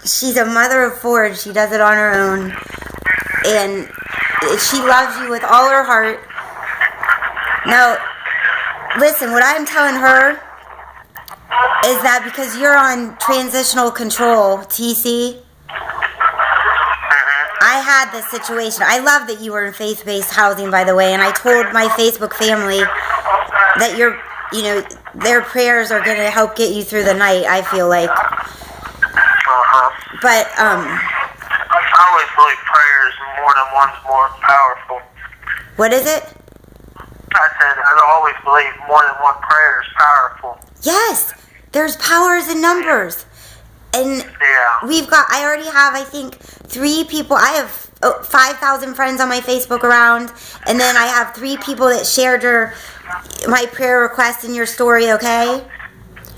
she's a mother of 4, and she does it on her own. And she loves you with all her heart. Now, listen, what I'm telling her is that because you're on transitional control, TC, I had this situation. I love that you were in faith-based housing, by the way, and I told my Facebook family that their prayers are going to help get you through the night, I feel like. But, I always believe prayers more than one's more powerful. What is it? I said I always believe more than one prayer is powerful. Yes, there's powers in numbers. And I already have, I think, 3 people. I have 5,000 friends on my Facebook around. And then I have 3 people that shared my prayer request in your story, okay?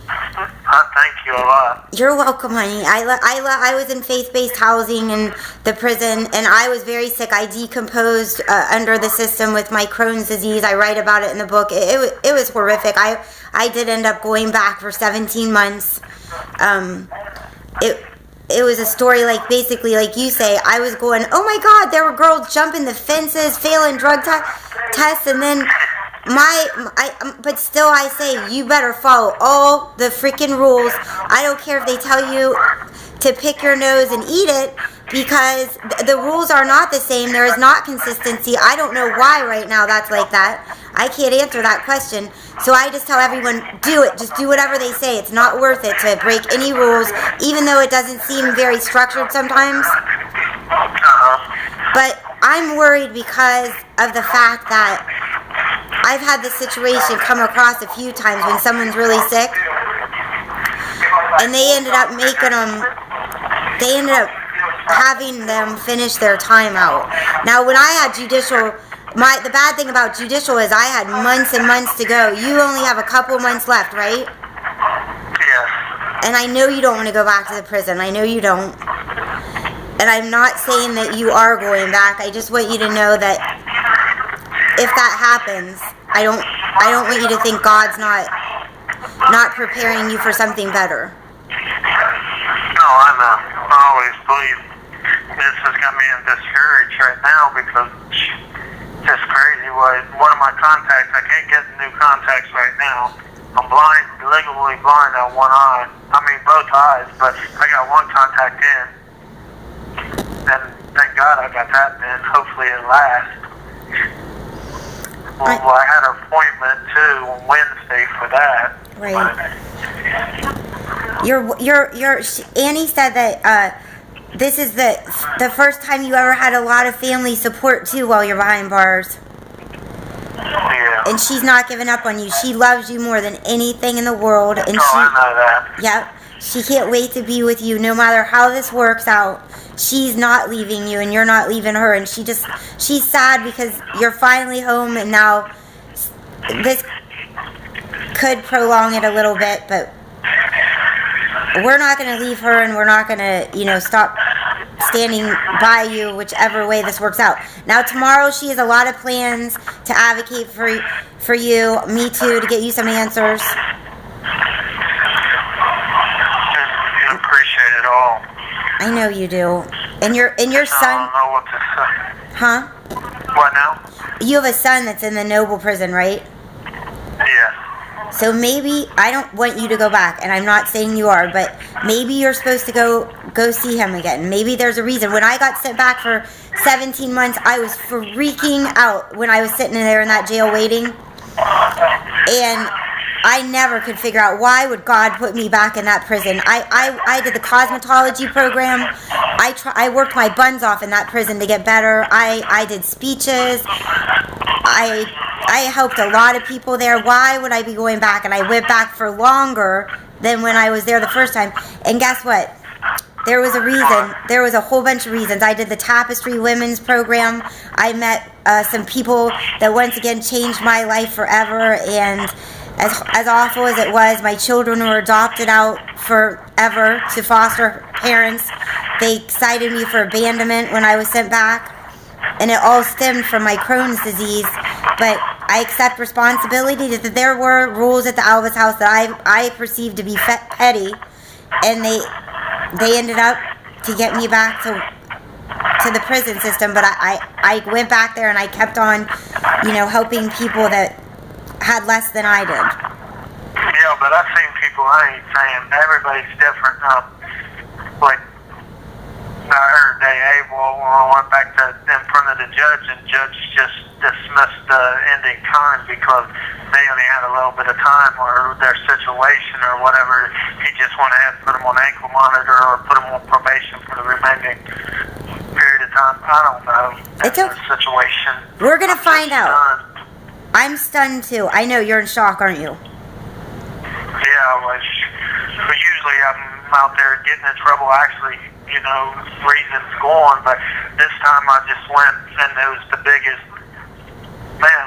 Thank you a lot. You're welcome, honey. I was in faith-based housing in the prison, and I was very sick. I decomposed under the system with my Crohn's disease. I write about it in the book. It was horrific. I did end up going back for 17 months. It was a story basically like you say. I was going, oh my God, there were girls jumping the fences, failing drug tests, and then but still I say, you better follow all the freaking rules. I don't care if they tell you to pick your nose and eat it, because the rules are not the same. There is not consistency. I don't know why right now that's like that. I can't answer that question. So I just tell everyone, do it. Just do whatever they say. It's not worth it to break any rules, even though it doesn't seem very structured sometimes. But I'm worried because of the fact that I've had this situation come across a few times when someone's really sick, and they ended up having them finish their time out. Now, when I had judicial, the bad thing about judicial is I had months and months to go. You only have a couple months left, right? Yeah. And I know you don't want to go back to the prison. I know you don't. And I'm not saying that you are going back. I just want you to know that if that happens, I don't want you to think God's not preparing you for something better. No, I know. I always believe this has got me discouraged right now because it's just crazy. One of my contacts, I can't get new contacts right now. I'm blind, legally blind on one eye. I mean both eyes, but I got one contact in. And thank God I got that in. Hopefully it lasts. Well, I had an appointment too on Wednesday for that. Right. Annie said that this is the first time you ever had a lot of family support too while you're behind bars. Yeah. And she's not giving up on you. She loves you more than anything in the world. And I know that. Yep. She can't wait to be with you no matter how this works out. She's not leaving you and you're not leaving her, and she's sad because you're finally home, and now this could prolong it a little bit, but we're not going to leave her, and we're not going to, stop standing by you whichever way this works out. Now tomorrow she has a lot of plans to advocate for you, me too, to get you some answers. I appreciate it all. I know you do. And your son... I don't know what to say. Huh? What now? You have a son that's in the Noble prison, right? Yeah. So maybe, I don't want you to go back, and I'm not saying you are, but maybe you're supposed to go see him again. Maybe there's a reason. When I got sent back for 17 months, I was freaking out when I was sitting there in that jail waiting. And I never could figure out why would God put me back in that prison. I did the cosmetology program. I worked my buns off in that prison to get better. I did speeches. I helped a lot of people there. Why would I be going back? And I went back for longer than when I was there the first time. And guess what? There was a reason. There was a whole bunch of reasons. I did the Tapestry Women's Program. I met some people that once again changed my life forever. And as awful as it was, my children were adopted out forever to foster parents. They cited me for abandonment when I was sent back. And it all stemmed from my Crohn's disease. But I accept responsibility that there were rules at the Alvis house that I perceived to be petty. And they ended up to get me back to the prison system, but I went back there and I kept on, helping people that had less than I did. Yeah, but I've seen people, I ain't saying everybody's different. Like, I heard when I went back in front of the judge, and the judge just dismissed the ending time because they only had a little bit of time or their situation or whatever. He just went ahead and put them on ankle monitor or put them on probation for the remaining period of time. I don't know. It's a situation. We're going to find out. I'm stunned too. I know you're in shock, aren't you? Yeah, but usually I'm out there getting in trouble, actually, reasons gone, but this time I just went, and it was the biggest,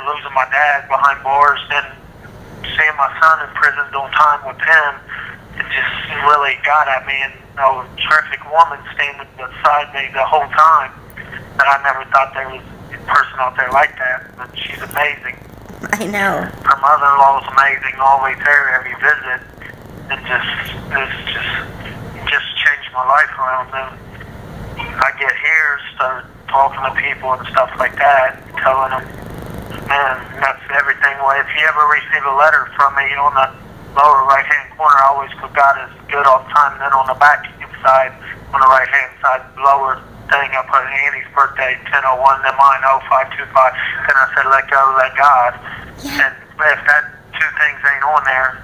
losing my dad behind bars, and seeing my son in prison doing time with him, it just really got at me, and a terrific woman standing beside me the whole time, and I never thought there was a person out there like that, but she's amazing. I know. Her mother-in-law was amazing, always there every visit, and just changed my life around. And I get here, start talking to people and stuff like that, telling them, man, that's everything. Well, if you ever receive a letter from me on the lower right-hand corner, I always put God is good all the time. And then on the back side, on the right-hand side, lower thing, I put Annie's birthday, 10/01, then mine, 0525. Then I said, let go, let God. Yeah. And if that two things ain't on there,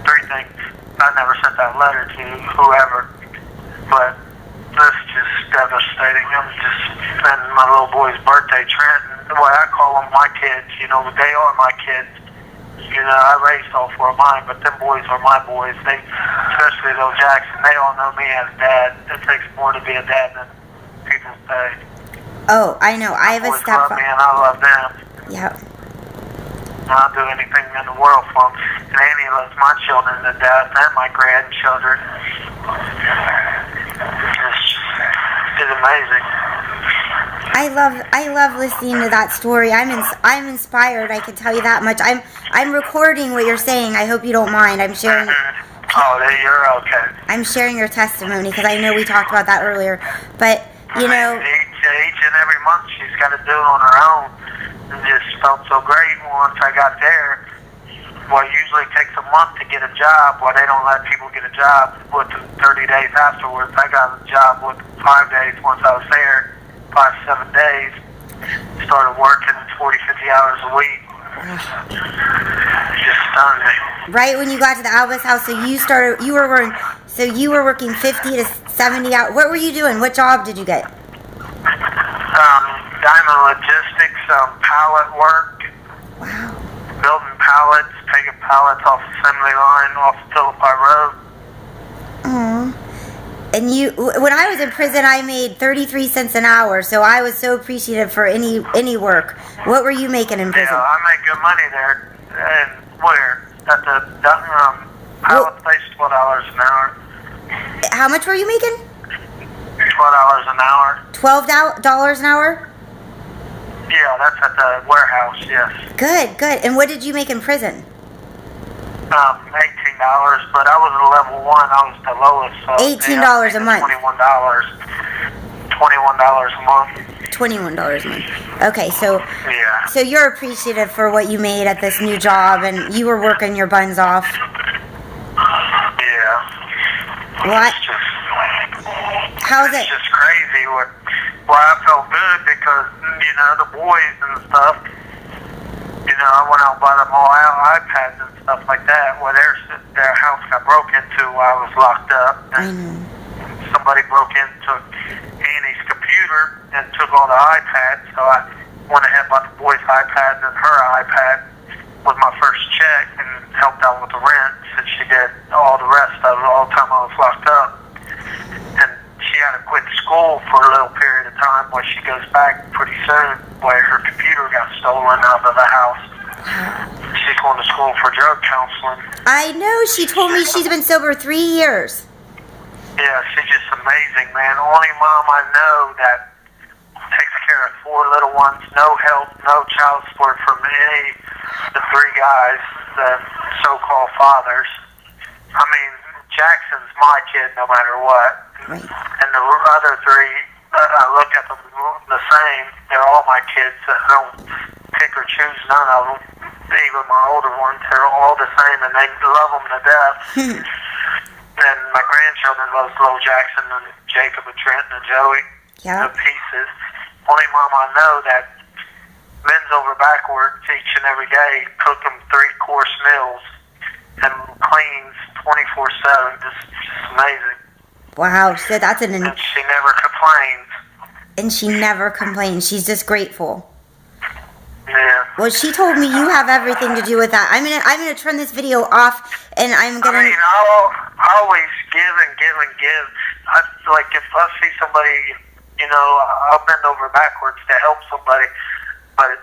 three things, I never sent that letter to whoever. But that's just devastating. And my little boy's birthday, Trent, the way I call them my kids, they are my kids. I raised all four of mine, but them boys are my boys. They, especially those Jackson, they all know me as dad. It takes more to be a dad than people say. Oh, I know. I have a stepfather. Love me and I love them. Yep. I'll do anything in the world for them. And Annie loves my children to death and my grandchildren. It's amazing. I love listening to that story. I'm inspired. I can tell you that much. I'm recording what you're saying. I hope you don't mind. I'm sharing. Oh, you're okay. I'm sharing your testimony because I know we talked about that earlier. But each and every month she's got to do it on her own. It just felt so great once I got there. Well, it usually takes a month to get a job. Well, they don't let people get a job within 30 days afterwards. I got a job within 5 days once I was there. 5-7 days. Started working 40, 50 hours a week. It just stunned me. Right when you got to the Albus house, you were working 50 to 70 hours. What were you doing? What job did you get? Diamond logistics, pallet work. Wow. Building pallets, taking pallets off the assembly line, off the Philippi Road. Aww. And when I was in prison, I made 33 cents an hour, so I was so appreciative for any work. What were you making in prison? Yeah, I make good money there. And where? At the pallet place, $12 an hour. How much were you making? $12 an hour. $12 an hour? Yeah, that's at the warehouse, yes. Good. And what did you make in prison? $18, but I was a level 1. I was the lowest. So $18 a month. $21 a month. $21 a month. Okay, so yeah. So you're appreciative for what you made at this new job, and you were working your buns off. Yeah. What? How's it? It's just crazy. Well, I felt good because the boys and stuff. I went out and bought them all iPads and stuff like that. Well, their house got broke into while I was locked up. I know. Somebody broke into Annie's computer and took all the iPads. So I went ahead and bought the boys' iPads and her iPad with my first check and helped out with the rent since she did all the rest of it all the time I was locked up. And she had to quit school for a little period of time. When she goes back pretty soon, where her computer got stolen out of the house. She's going to school for drug counseling. I know. She told me she's been sober 3 years. Yeah, she's just amazing, man. Only mom I know that takes care of 4 little ones. No help, no child support from any of the 3 guys, the so-called fathers. I mean, Jackson's my kid no matter what. Right. And the other three, I look at them the same. They're all my kids. I don't pick or choose none of them. Even my older ones, they're all the same, and they love them to death. And my grandchildren love Little Jackson and Jacob and Trenton and Joey. Yeah. The pieces. Only mom I know that bends over backwards each and every day, cook them 3-course meals, and cleans 24/7. Just amazing. Wow, so that's And she never complains. And she never complains. She's just grateful. Yeah. Well, she told me you have everything to do with that. I'm gonna turn this video off, and I'm gonna. I mean, I'll always give and give and give. Like if I see somebody, I'll bend over backwards to help somebody, but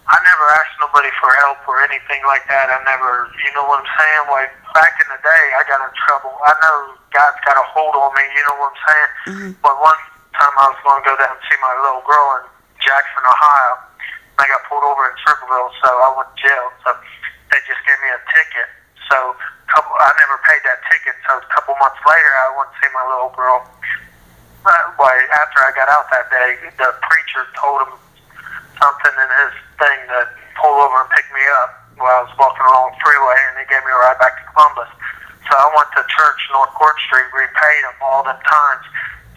I never asked nobody for help or anything like that. I never, you know what I'm saying? Like back in the day, I got in trouble. I know God's got a hold on me. You know what I'm saying? Mm-hmm. But one time I was going to go down and see my little girl in Jackson, Ohio. I got pulled over in Circleville, so I went to jail. So they just gave me a ticket. So I never paid that ticket. So a couple months later, I went to see my little girl. After I got out that day, the preacher told him something in his thing to pull over and pick me up while I was walking along the freeway, and he gave me a ride back to Columbus. So I went to church, North Court Street, repaid him all them times.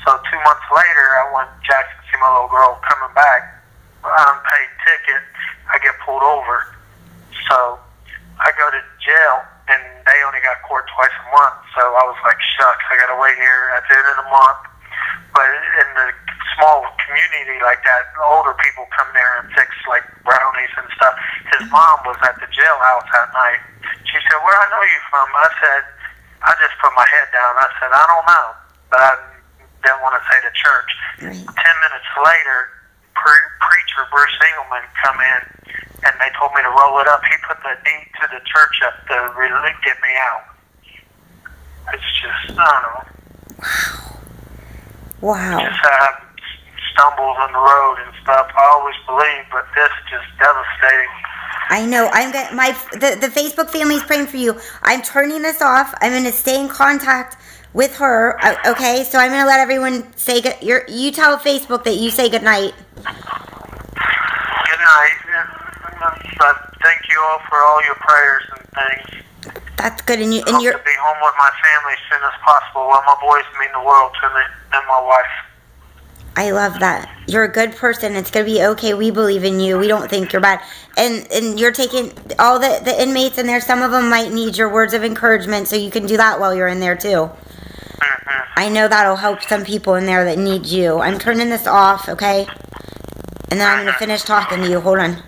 So 2 months later, I went to Jackson to see my little girl coming back. Unpaid ticket, I get pulled over. So I go to jail, and they only got court twice a month. So I was like, shucks, I got to wait here at the end of the month. But in the small community like that, older people come there and fix like brownies and stuff. His mom was at the jailhouse that night. She said, "Where I know you from?" I said, I just put my head down. I said, "I don't know," but I didn't want to say the church. Right. 10 minutes later, preacher Bruce Engelman come in, and they told me to roll it up. He put the deed to the church up to really get me out. It's just, I don't know. Wow. Just have stumbles on the road and stuff. I always believe, but this is just devastating. I know. The Facebook family's praying for you. I'm turning this off. I'm going to stay in contact with her. Okay, so I'm going to let everyone say good. You tell Facebook that you say good night. Good night. Thank you all for all your prayers and things. That's good. And I hope to be home with my family as soon as possible. While my boys mean the world to me and my wife. I love that. You're a good person. It's going to be okay. We believe in you. We don't think you're bad. And you're taking all the inmates in there. Some of them might need your words of encouragement, so you can do that while you're in there, too. Mm-hmm. I know that'll help some people in there that need you. I'm turning this off, okay? And then I'm going to finish talking to you. Hold on.